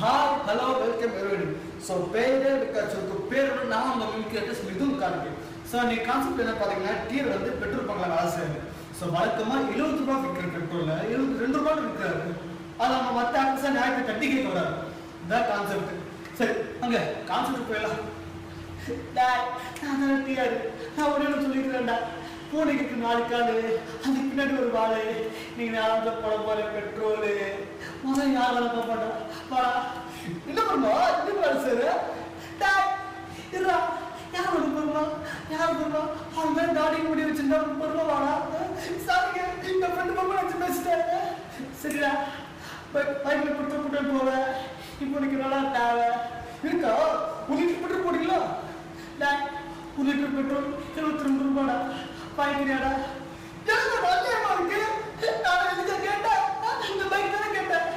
Hi, hello, welcome everybody. So, பேரே இருக்காச்சு பேரோட நான் உங்க மில்கியர்ஸ் மிதுன் கார்கே. ஸோ நீ கான்செப்ட் என்ன பார்த்தீங்கன்னா டீர் வந்து பெட்ரோல் பங்கில் வேலை செய்யுது. ஸோ வழக்கமாக 70 ரூபா விற்கிற பெட்ரோலில் 72 ரூபாய் விற்கிறாரு. அதை நம்ம மற்ற ஆக்சன் நியாயத்தை கட்டி கேட்க வராது. இதான் கான்செப்ட். சரி அங்கே கான்செப்ட் போயிடலாம். நான் டீயாரு நான் ஒரே சொல்லிக்கிறேன்டா. பூனைக்கு 4 காலு அதுக்கு பின்னாடி ஒரு வாழை. நீங்கள் நாளாக போட போகிற பெட்ரோலு முதல் யார் வேலை பார்ப்பாண்டா வாடா என்ன பண்ணுவா என்ன வேலை சார் இருடா யார் ஒன்று போடுவா யார் போடுவா அவன் மேலே தாடி முடி வச்சுருந்தா போடுவா வாடா சாரிங்க என் ஃப்ரெண்டு பாப்பா வச்சு பேசிட்டாங்க சரிடா பைக்கில் பெட்ரோல் போட்டு போவேன் இப்போ உனக்கு நல்லா தேவை இருக்கா 1 லிட்டர் பெட்ரோல் போடுங்களா இல்லை 1 லிட்டர் பெட்ரோல் 22 ரூபாடா பாய்க்கிறியாடா இருக்கு நான் எதுக்கு கேட்டேன் இந்த பைக் தானே கேட்டேன்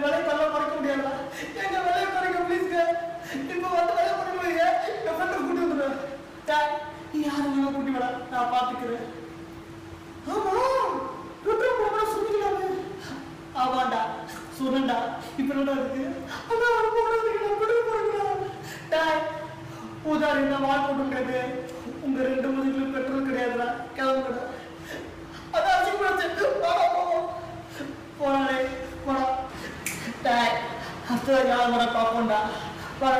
விலையை பரவாயில்ல மறைக்க முடியாதா எங்க விலையை குறைக்க ப்ளீஸ்ங்க இப்போ வந்து விலையை குறைக்க முடியுங்க என் ஃப்ரெண்டை கூட்டி வந்துடுவேன் நீ யாரும் வேணா கூட்டி விட நான் பார்த்துக்கிறேன் ஆமா பெட்ரோல் போட சொல்லிக்கலாமே ஆமாண்டா சொன்னேன்டா இப்போ என்ன இருக்கு அதான் பெட்ரோல் போடலாம் ஊதாரி என்ன வால் போட்டுங்கிறது உங்க 2 மதிக்கு பெட்ரோல் கிடையாதுடா கிளம்புடா அதான் அசிங்கப்படுச்சு போனாடே போடா டாய் அடுத்த யார் வர பார்ப்போம்டா போடா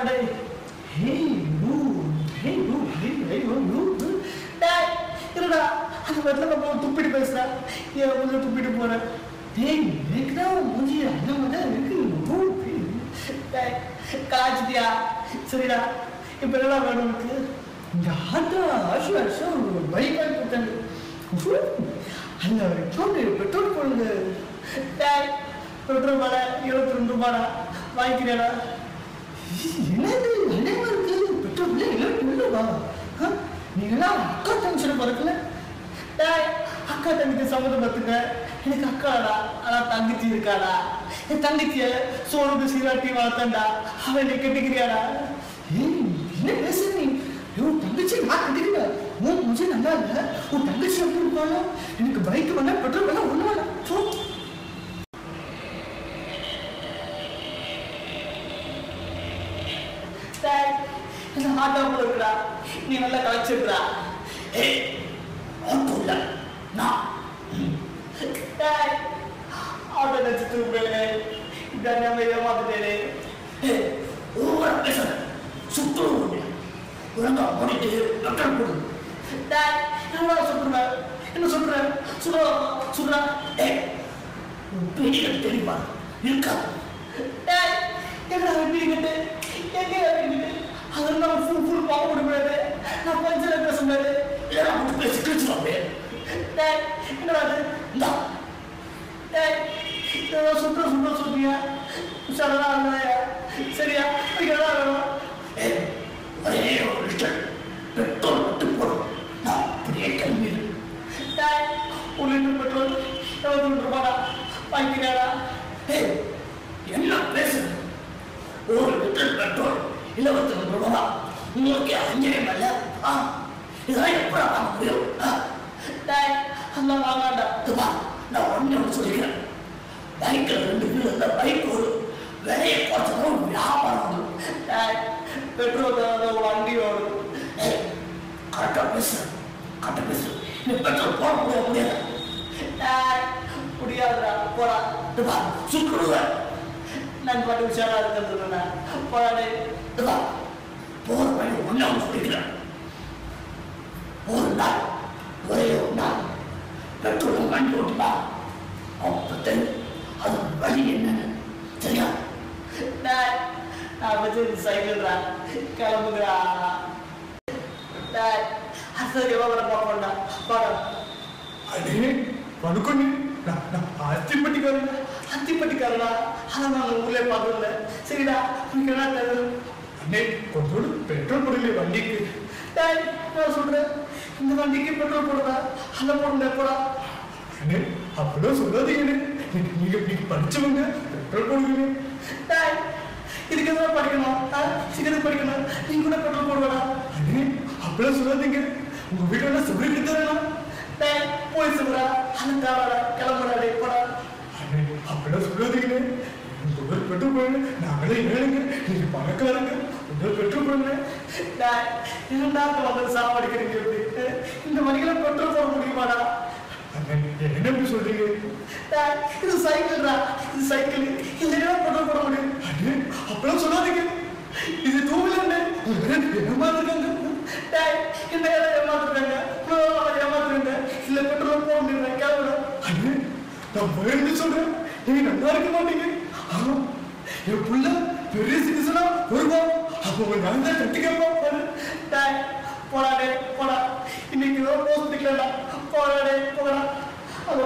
டாய் இருடா அந்த இடத்துல நம்ம துப்பிட்டு பேசுறா ஏன் கொஞ்சம் துப்பிட்டு போறேன் டேய் எனக்குதா மூஞ்சி அந்த மாதிரி இருக்கு டாய் காய்ச்சிட்டியா சரிடா இப்போ எல்லாம் வேணும் உனக்கு இந்த ஆஷா பைக் வாங்கி கொடுத்தாங்க அந்த பெட்ரோல் போடுங்க பெட்ரோல் மேலே 72 ரூபாடா வாங்கிக்கிறேடா என்னது அநேகமா இருக்கு பெட்ரோல் 72 ரூபா நீங்களாம் அக்கா தங்கச்சியோட பிறக்கல அக்கா தங்கச்சி சம்மந்தம் பார்த்துக்க எனக்கு அக்காடா ஆனால் தங்கச்சி இருக்காடா என் தங்கச்சிய சோறு சீராட்டி வளர்த்தண்டா அவன் நீ கட்டிக்கிறியாடா என்ன பேசுற நீ உன் தங்கச்சி நான் கட்டிக்கிறேன் உன் முஜே நல்லா இல்லை உன் தங்கச்சி எப்படி இருப்பாங்க எனக்கு பைக் வேணா பெட்ரோல் வேணா ஒண்ணு வேணாம் ஆட்டோ போல இருக்குடா நீ நல்லா கலைச்சிருக்கா ஆட்டோ நினைச்சிட்டு இருப்பேன் இதான் நம்ம ஏமாத்துட்டேனே சுற்றுவோம் ஒழுங்கா போட்டு பெட்ரோல் போடு என்ன சொல்றேன் என்ன சொல்றேன் சொல்றா பீடிகள் தெரியுமா இருக்கா எங்கடா பீடிக்கிட்டு எங்க அதெல்லாம் நம்ம ஃபுல் பாவ முடியாது நான் பஞ்சர் பேச முடியாது இல்லைன்னா மட்டும் பேசி கிழிச்சுவாங்க என்னடா இந்தா சுற்ற சொல்றீங்க உஷாரா இல்லையா சரியா அதுக்கெல்லாம் வேணும் ஒரே ஒரு லிட்டர் பெட்ரோல் மட்டும் போடும் நான் அப்படியே கிளம்பிடு 1 லிட்டர் பெட்ரோல் 72 ரூபாடா வாங்கிக்கிறாடா என்ன பேசுற 1 லிட்டர் பெட்ரோல் 72 ரூபா உங்களுக்கு அஞ்சனமல்ல இதெல்லாம் எப்படி வாங்க முடியும் அதெல்லாம் வாங்காண்டா நான் ஒன்று சொல்லிக்கிறேன் பைக்கில் 2 பேர் இருந்தால் பைக் ஒரு விலையை குறைச்சதும் வியாபாரம் பெட்ரோல் வண்டி ஓடும் கரெக்டாக பேசு நீ பெட்ரோல் போட முடியாது முடியாதுடா போடா சுற்றுடுவேன் நான் பாட்டு உஷாரா இருக்கிறது போடாடே போகிற வழி ஒன்றா சொல்லிக்கிறேன் ஒரு நாள் ஒரே ஒரு நாள் பெட்ரோல் வண்டி ஓட்டுமா அப்போ தெரியும் அது வழி என்னன்னு சரியா நான் வச்சு சைக்கிள்டா கிளம்புகிறா அடுத்தது எவ்வளோ வர பார்ப்போம்டா பாடம் அடே வணக்கம் அத்திப்பட்டிக்காரனா அதான் நாங்கள் ஊர்லேயே பார்க்கல சரிடா உனக்கு என்ன தேவை அண்ணே கொஞ்சோடு பெட்ரோல் போடல வண்டிக்கு நான் சொல்கிறேன் இந்த வண்டிக்கு பெட்ரோல் போடுறா அதை போடுங்க போடா அண்ணே அப்படிதான் சொல்லாதீங்க நீங்க படிச்சவங்க பெட்ரோல் போடுவீங்க இதுக்கு எதாவது படிக்கணும் சீக்கிரம் படிக்கணும் நீங்க கூட பெட்ரோல் போடுவாடா அண்ணே அப்படிலாம் சொல்லாதீங்க உங்க வீட்டுல சொல்லிட்டு தரலாம் போய் சொல்றா அந்த கிளம்புறாடே போடா அப்படிலாம் சொல்லாதீங்க ஒரு பெட்ரோல் போயிடு நாங்களே ஏழுங்க நீங்க பணக்காரங்க ஒரு பெட்ரோல் போயிடு என்னடா வந்து சாவடிக்கிறீங்க இந்த மணிக்கெல்லாம் பெட்ரோல் போட முடியுமாடா என்ன எப்படி சொல்றீங்க இது சைக்கிள்டா இது சைக்கிள் இல்லையா பெட்ரோல் போட முடியும் அப்பெல்லாம் சொல்லாதீங்க இது டூவீலர் ஏமாந்துருக்காங்க என்ன ஏமாத்துறாங்க ஏமாத்துறாங்க இல்ல பெட்ரோல் போட முடியும் கேளுடா நான் வேணும்னு சொல்றேன் நீங்க நல்லா இருக்க மாட்டீங்க என் புள்ள பெரிய சிட்டிசனா வருவோம் அப்போ நான் தான் கட்டி கேட்போம் போடாடே போடா இன்னைக்கு போஸ்ட் போடாடே போடா அதை